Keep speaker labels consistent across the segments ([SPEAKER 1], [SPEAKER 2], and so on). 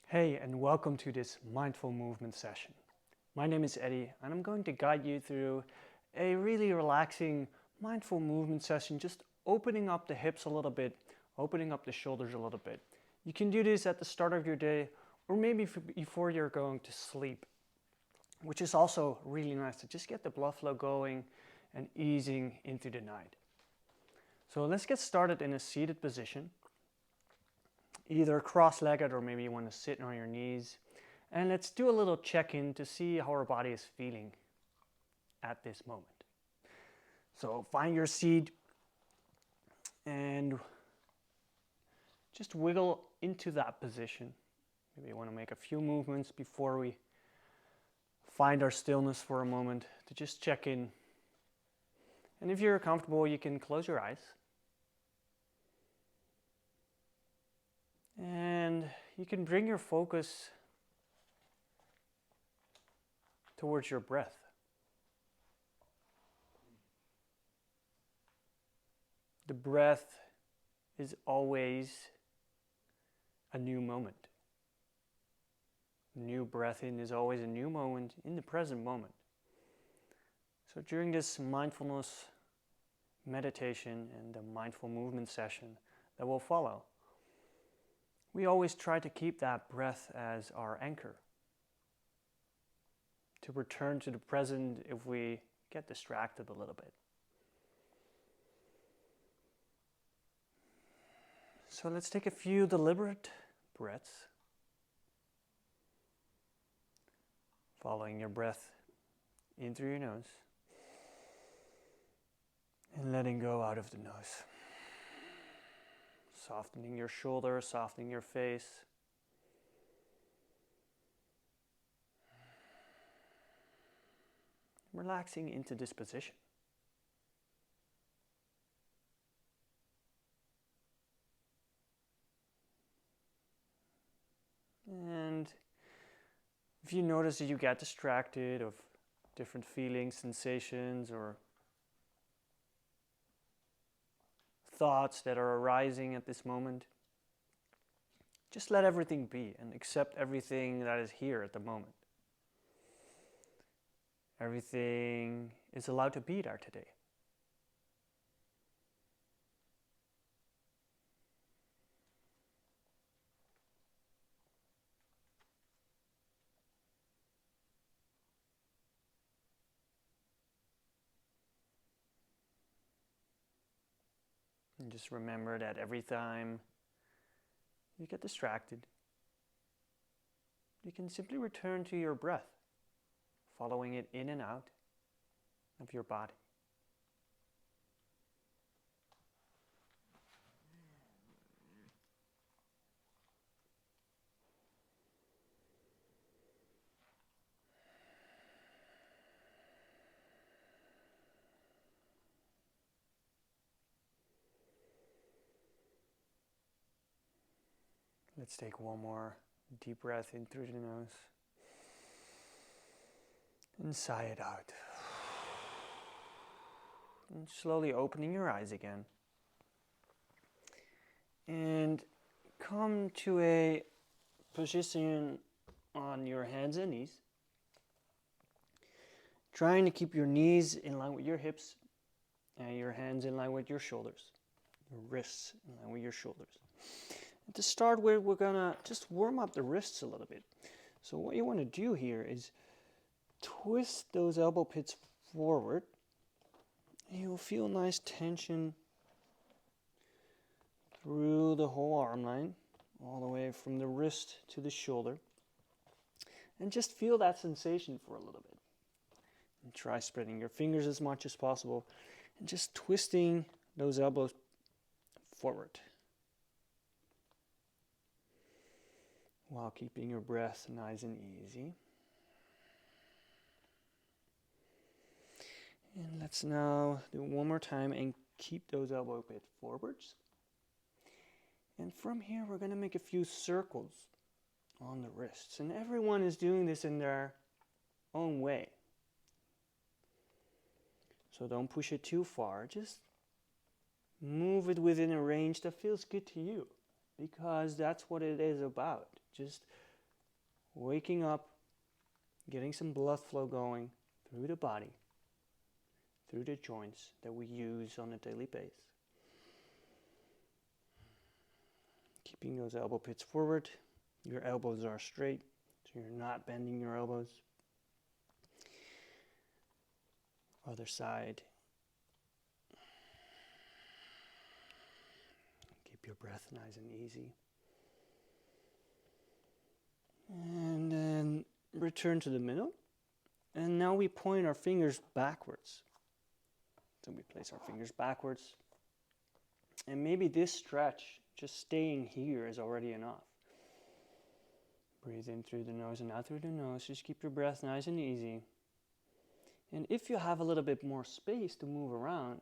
[SPEAKER 1] Hey, and welcome to this mindful movement session. My name is Eddie, and I'm going to guide you through a really relaxing mindful movement session, just opening up the hips a little bit, opening up the shoulders a little bit. You can do this at the start of your day or maybe before you're going to sleep, which is also really nice to just get the blood flow going and easing into the night. So let's get started in a seated position, either cross-legged or maybe you want to sit on your knees. And let's do a little check-in to see how our body is feeling at this moment. So find your seat and just wiggle into that position. Maybe you want to make a few movements before we find our stillness for a moment to just check in. And if you're comfortable, you can close your eyes. And you can bring your focus towards your breath. The breath is always a new moment. New breath in is always a new moment in the present moment. So during this mindfulness meditation and the mindful movement session that will follow, we always try to keep that breath as our anchor, to return to the present if we get distracted a little bit. So let's take a few deliberate breaths, following your breath in through your nose and letting go out of the nose. Softening your shoulders, softening your face. Relaxing into this position. And if you notice that you get distracted of different feelings, sensations, or thoughts that are arising at this moment, just let everything be and accept everything that is here at the moment. Everything is allowed to be there today. And just remember that every time you get distracted, you can simply return to your breath, following it in and out of your body. Let's take one more deep breath in through the nose and sigh it out. And slowly opening your eyes again. And come to a position on your hands and knees. Trying to keep your knees in line with your hips and your hands in line with your shoulders. Your wrists in line with your shoulders. And to start with, we're gonna just warm up the wrists a little bit. So what you want to do here is twist those elbow pits forward. And you'll feel nice tension through the whole arm line, all the way from the wrist to the shoulder. And just feel that sensation for a little bit. And try spreading your fingers as much as possible and just twisting those elbows forward, while keeping your breath nice and easy. And let's now do it one more time and keep those elbow pits forwards. And from here, we're going to make a few circles on the wrists. And everyone is doing this in their own way. So don't push it too far. Just move it within a range that feels good to you, because that's what it is about. Just waking up, getting some blood flow going through the body, through the joints that we use on a daily basis. Keeping those elbow pits forward. Your elbows are straight, so you're not bending your elbows. Other side. Keep your breath nice and easy. And then return to the middle. And now we point our fingers backwards. So we place our fingers backwards. And maybe this stretch, just staying here, is already enough. Breathe in through the nose and out through the nose. Just keep your breath nice and easy. And if you have a little bit more space to move around,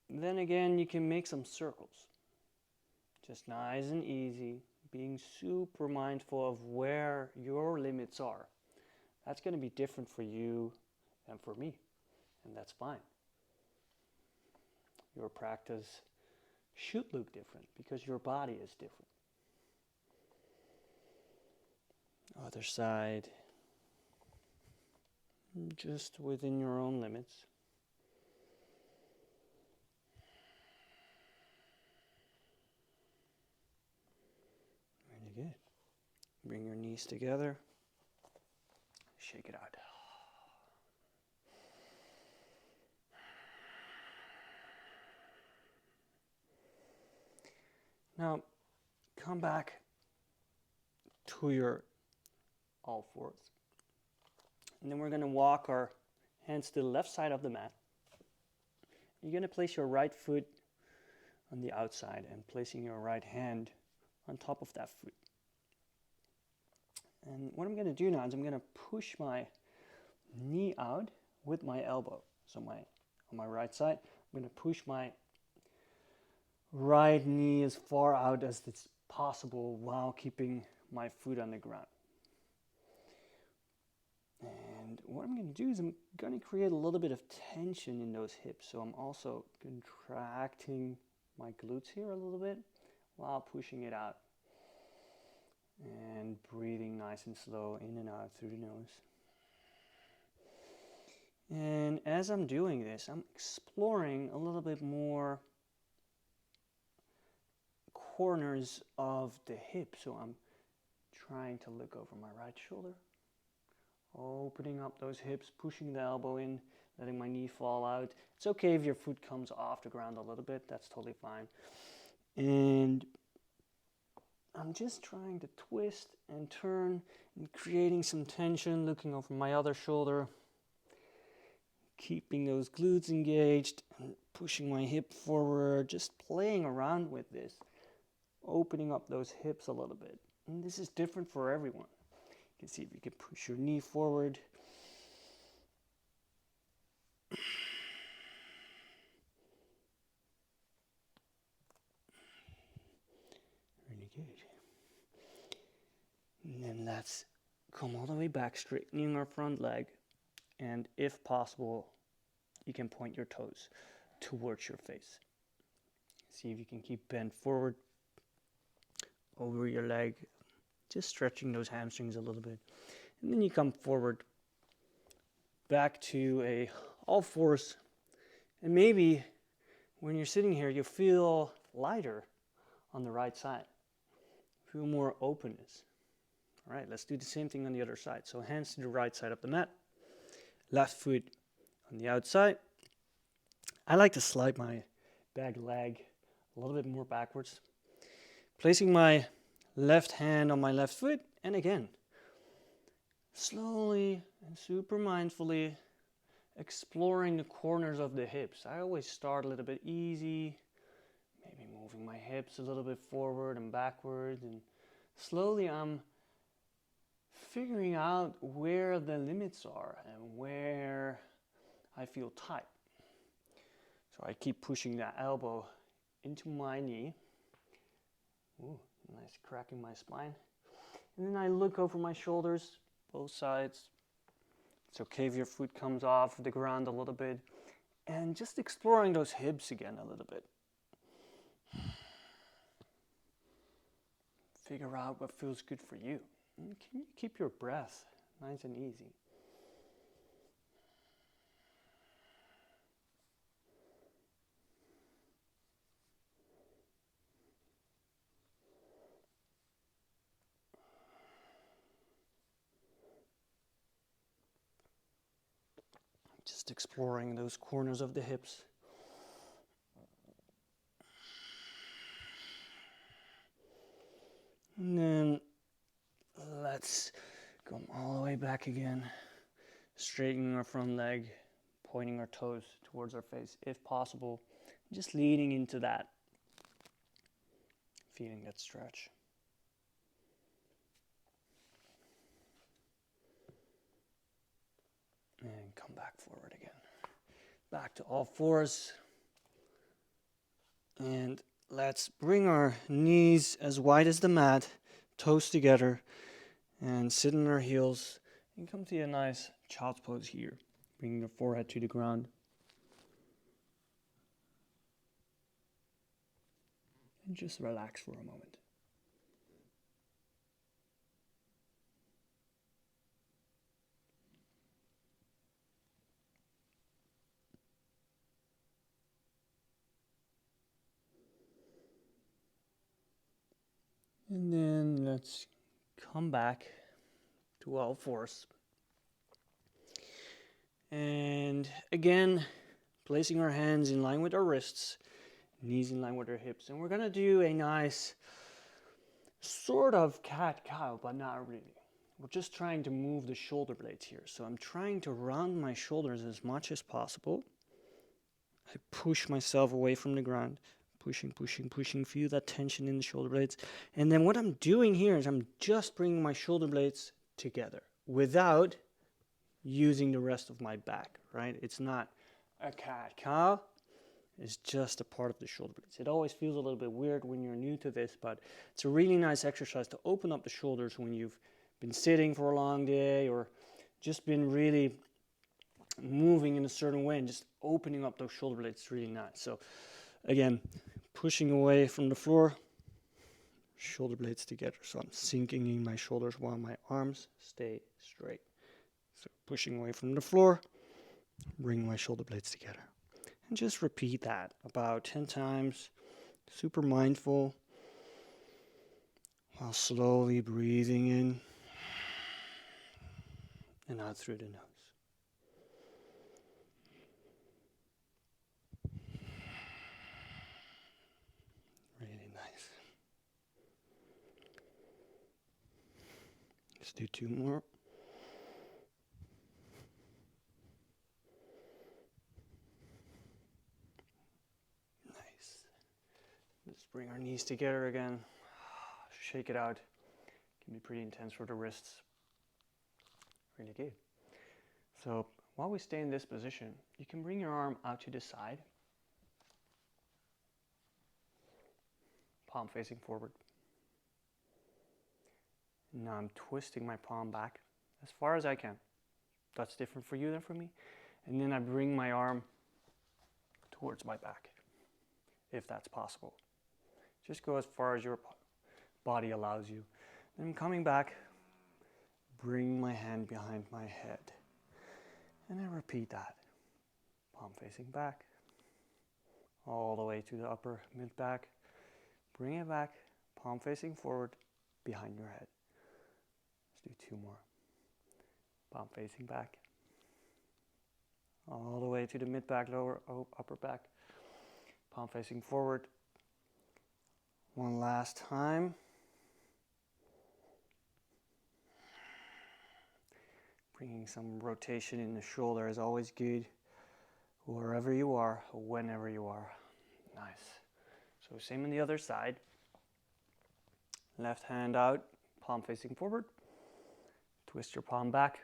[SPEAKER 1] then again you can make some circles. Just nice and easy, being super mindful of where your limits are. That's going to be different for you than for me, and that's fine. Your practice should look different because your body is different. Other side, just within your own limits. Really good. Bring your knees together. Shake it out. Now, come back to your all fours. And then we're going to walk our hands to the left side of the mat. You're going to place your right foot on the outside and placing your right hand on top of that foot. And what I'm going to do now is I'm going to push my knee out with my elbow. So on my right side, I'm going to push my right knee as far out as it's possible while keeping my foot on the ground. And what I'm going to do is I'm going to create a little bit of tension in those hips. So I'm also contracting my glutes here a little bit while pushing it out. And breathing nice and slow in and out through the nose. And as I'm doing this, I'm exploring a little bit more corners of the hip. So I'm trying to look over my right shoulder, opening up those hips, pushing the elbow in, letting my knee fall out. It's okay if your foot comes off the ground a little bit, that's totally fine. And I'm just trying to twist and turn and creating some tension, looking over my other shoulder, keeping those glutes engaged and pushing my hip forward, just playing around with this, opening up those hips a little bit. And this is different for everyone. You can see if you can push your knee forward. Really good. And then let's come all the way back, straightening our front leg. And if possible, you can point your toes towards your face. See if you can keep bent forward over your leg, just stretching those hamstrings a little bit. And then you come forward back to all fours. And maybe when you're sitting here, you feel lighter on the right side. Feel more openness. All right, let's do the same thing on the other side. So hands to the right side of the mat. Left foot on the outside. I like to slide my back leg a little bit more backwards. Placing my left hand on my left foot. And again, slowly and super mindfully exploring the corners of the hips. I always start a little bit easy. Maybe moving my hips a little bit forward and backwards. And slowly I'm figuring out where the limits are and where I feel tight. So I keep pushing that elbow into my knee. Ooh, nice crack in my spine. And then I look over my shoulders, both sides. It's okay if your foot comes off the ground a little bit. And just exploring those hips again a little bit. Figure out what feels good for you. And can you keep your breath nice and easy? Just exploring those corners of the hips. And then let's go all the way back again. Straightening our front leg, pointing our toes towards our face if possible. Just leaning into that. Feeling that stretch. And come back forward again. Back to all fours. And let's bring our knees as wide as the mat, toes together, and sit on our heels. And come to a nice child's pose here. Bringing your forehead to the ground. And just relax for a moment. And then let's come back to all fours. And again, placing our hands in line with our wrists, knees in line with our hips. And we're going to do a nice sort of cat-cow, but not really. We're just trying to move the shoulder blades here. So I'm trying to round my shoulders as much as possible. I push myself away from the ground. Pushing, feel that tension in the shoulder blades. And then what I'm doing here is I'm just bringing my shoulder blades together without using the rest of my back, right? It's not a cat-cow. It's just a part of the shoulder blades. It always feels a little bit weird when you're new to this, but it's a really nice exercise to open up the shoulders when you've been sitting for a long day or just been really moving in a certain way, and just opening up those shoulder blades is really nice. So again, pushing away from the floor, shoulder blades together. So I'm sinking in my shoulders while my arms stay straight. So pushing away from the floor, bring my shoulder blades together. And just repeat that about 10 times, super mindful, while slowly breathing in and out through the nose. Really nice. Let's do 2 more. Nice. Let's bring our knees together again. Shake it out. Can be pretty intense for the wrists. Really good. So while we stay in this position, you can bring your arm out to the side. Palm facing forward. Now I'm twisting my palm back as far as I can. That's different for you than for me. And then I bring my arm towards my back, if that's possible. Just go as far as your body allows you. Then I'm coming back, bring my hand behind my head. And I repeat that. Palm facing back, all the way to the upper mid back. Bring it back, palm facing forward, behind your head. Let's do 2 more. Palm facing back, all the way to the mid back, upper back. Palm facing forward. One last time. Bringing some rotation in the shoulder is always good, wherever you are, whenever you are. Nice. So same on the other side. Left hand out, palm facing forward. Twist your palm back.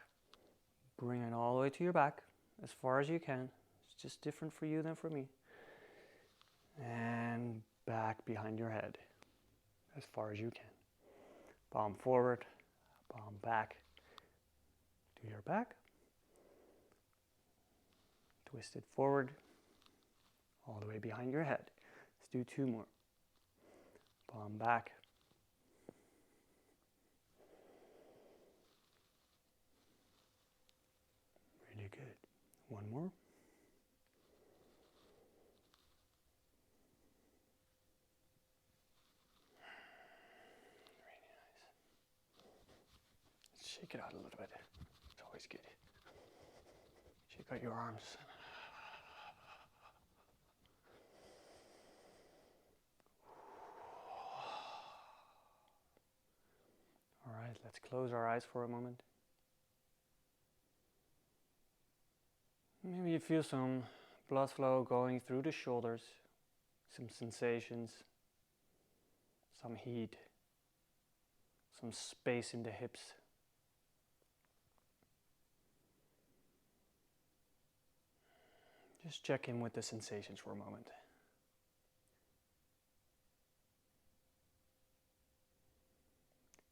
[SPEAKER 1] Bring it all the way to your back, as far as you can. It's just different for you than for me. And back behind your head, as far as you can. Palm forward, palm back to your back. Twist it forward, all the way behind your head. Let's do 2 more. Palm back. One more. Really nice. Shake it out a little bit. It's always good. Shake out your arms. All right, let's close our eyes for a moment. Maybe you feel some blood flow going through the shoulders, some sensations, some heat, some space in the hips. Just check in with the sensations for a moment.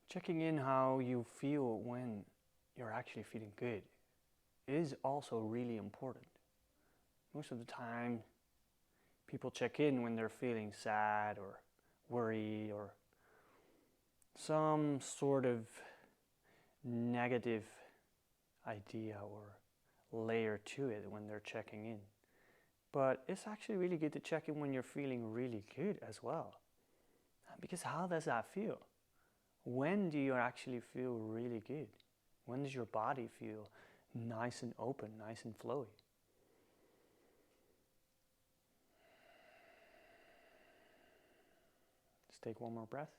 [SPEAKER 1] Checking in how you feel when you're actually feeling good is also really important. Most of the time, people check in when they're feeling sad or worried or some sort of negative idea or layer to it when they're checking in. But it's actually really good to check in when you're feeling really good as well. Because how does that feel? When do you actually feel really good? When does your body feel nice and open, nice and flowy? Just take one more breath.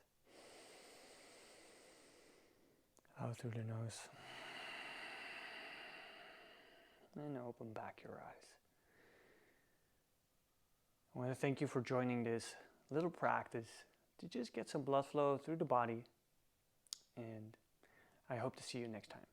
[SPEAKER 1] Out through the nose. And open back your eyes. I want to thank you for joining this little practice to just get some blood flow through the body. And I hope to see you next time.